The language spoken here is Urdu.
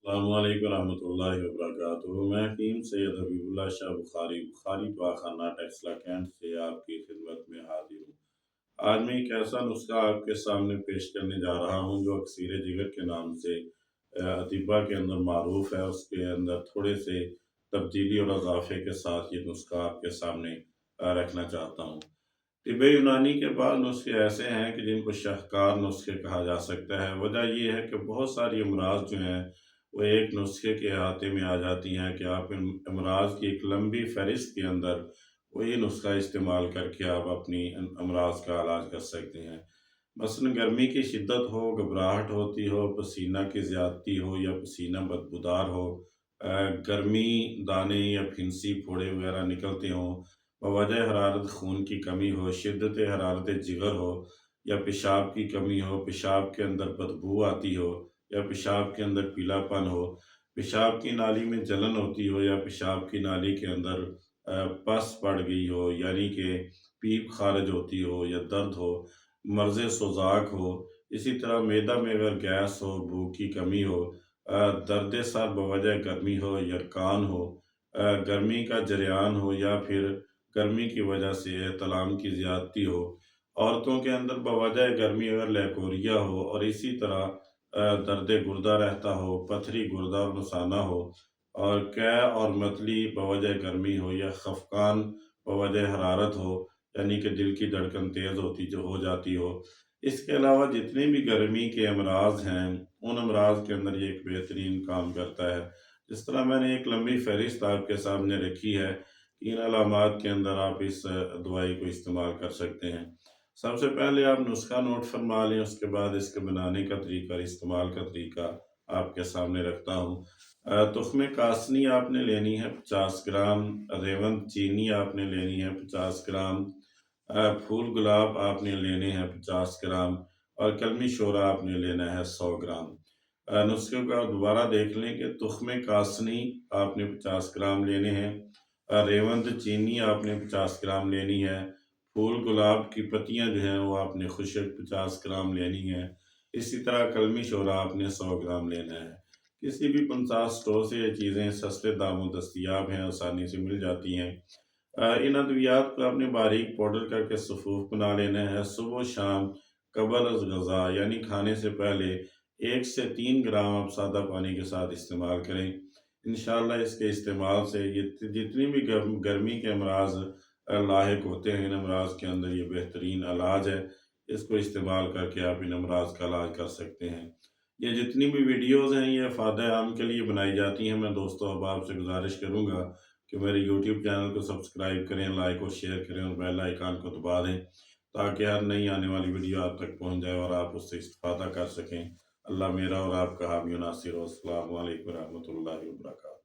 السلام علیکم ورحمۃ اللہ وبرکاتہ۔ میں حکیم سید حبیب اللہ شاہ بخاری پاخانہ ٹیکسلا کینٹ سے آپ کی خدمت میں حاضر ہوں۔ آج میں ایک ایسا نسخہ آپ کے سامنے پیش کرنے جا رہا ہوں جو اکسیر جگر کے نام سے اطباء کے اندر معروف ہے۔ اس کے اندر تھوڑے سے تبدیلی اور اضافے کے ساتھ یہ نسخہ آپ کے سامنے رکھنا چاہتا ہوں۔ طب یونانی کے بعض نسخے ایسے ہیں کہ جن کو شاہکار نسخے کہا جا سکتا ہے۔ وجہ یہ ہے کہ بہت ساری امراض جو ہیں وہ ایک نسخے کے احاطے میں آ جاتی ہیں کہ آپ ان امراض کی ایک لمبی فہرست کے اندر وہی نسخہ استعمال کر کے آپ اپنی امراض کا علاج کر سکتے ہیں۔ مثلا گرمی کی شدت ہو، گھبراہٹ ہوتی ہو، پسینہ کی زیادتی ہو یا پسینہ بدبودار ہو، گرمی دانے یا پھنسی پھوڑے وغیرہ نکلتے ہوں، بوجہ حرارت خون کی کمی ہو، شدت حرارت جگر ہو یا پیشاب کی کمی ہو، پیشاب کے اندر بدبو آتی ہو یا پیشاب کے اندر پیلا پن ہو، پیشاب کی نالی میں جلن ہوتی ہو یا پیشاب کی نالی کے اندر پس پڑ گئی ہو یعنی کہ پیپ خارج ہوتی ہو یا درد ہو، مرض سوزاک ہو، اسی طرح معدہ میں اگر گیس ہو، بھوک کی کمی ہو، درد سر بوجہ گرمی ہو، یرقان ہو، گرمی کا جریان ہو یا پھر گرمی کی وجہ سے احتلام کی زیادتی ہو، عورتوں کے اندر بوجہ گرمی اگر لیکوریا ہو اور اسی طرح درد گردہ رہتا ہو، پتھری گردہ اور مثانہ ہو، اور قے اور متلی بوجہ گرمی ہو یا خفقان بوجہ حرارت ہو یعنی کہ دل کی دھڑکن تیز ہو جاتی ہو۔ اس کے علاوہ جتنے بھی گرمی کے امراض ہیں ان امراض کے اندر یہ ایک بہترین کام کرتا ہے۔ جس طرح میں نے ایک لمبی فہرست آپ کے سامنے رکھی ہے، ان علامات کے اندر آپ اس دوائی کو استعمال کر سکتے ہیں۔ سب سے پہلے آپ نسخہ نوٹ فرما لیں، اس کے بعد اس کے بنانے کا طریقہ اور استعمال کا طریقہ آپ کے سامنے رکھتا ہوں۔ تخم کاسنی آپ نے لینی ہے 50 گرام، ریوند چینی آپ نے لینی ہے 50 گرام، پھول گلاب آپ نے لینے ہیں 50 گرام اور کلمی شورا آپ نے لینا ہے 100 گرام۔ نسخے کو دوبارہ دیکھ لیں کہ تخم کاسنی آپ نے 50 گرام لینے ہیں، ریوند چینی آپ نے 50 گرام لینی ہے، پھول گلاب کی پتیاں جو ہیں وہ آپ نے خشک 50 گرام لینی ہے، اسی طرح کلمی شورا آپ نے 100 گرام لینا ہے۔ کسی بھی پنساس سٹور سے یہ چیزیں سستے داموں دستیاب ہیں، آسانی سے مل جاتی ہیں۔ ان ادویات کو آپ نے باریک پاؤڈر کر کے صفوف بنا لینا ہے۔ صبح و شام قبل از غذا یعنی کھانے سے پہلے 1 سے 3 گرام آپ سادہ پانی کے ساتھ استعمال کریں۔ انشاءاللہ اس کے استعمال سے جتنی بھی گرمی کے امراض لاحق ہوتے ہیں، ان امراض کے اندر یہ بہترین علاج ہے۔ اس کو استعمال کر کے آپ ان امراض کا علاج کر سکتے ہیں۔ یہ جتنی بھی ویڈیوز ہیں یہ افادہ عام کے لیے بنائی جاتی ہیں۔ میں دوستو احباب سے گزارش کروں گا کہ میرے یوٹیوب چینل کو سبسکرائب کریں، لائک اور شیئر کریں اور بیل آئیکن کو دبا دیں تاکہ ہر نئی آنے والی ویڈیو آپ تک پہنچ جائے اور آپ اس سے استفادہ کر سکیں۔ اللہ میرا اور آپ کا حامی و ناصر ہو۔ السلام علیکم ورحمۃ اللہ وبرکاتہ۔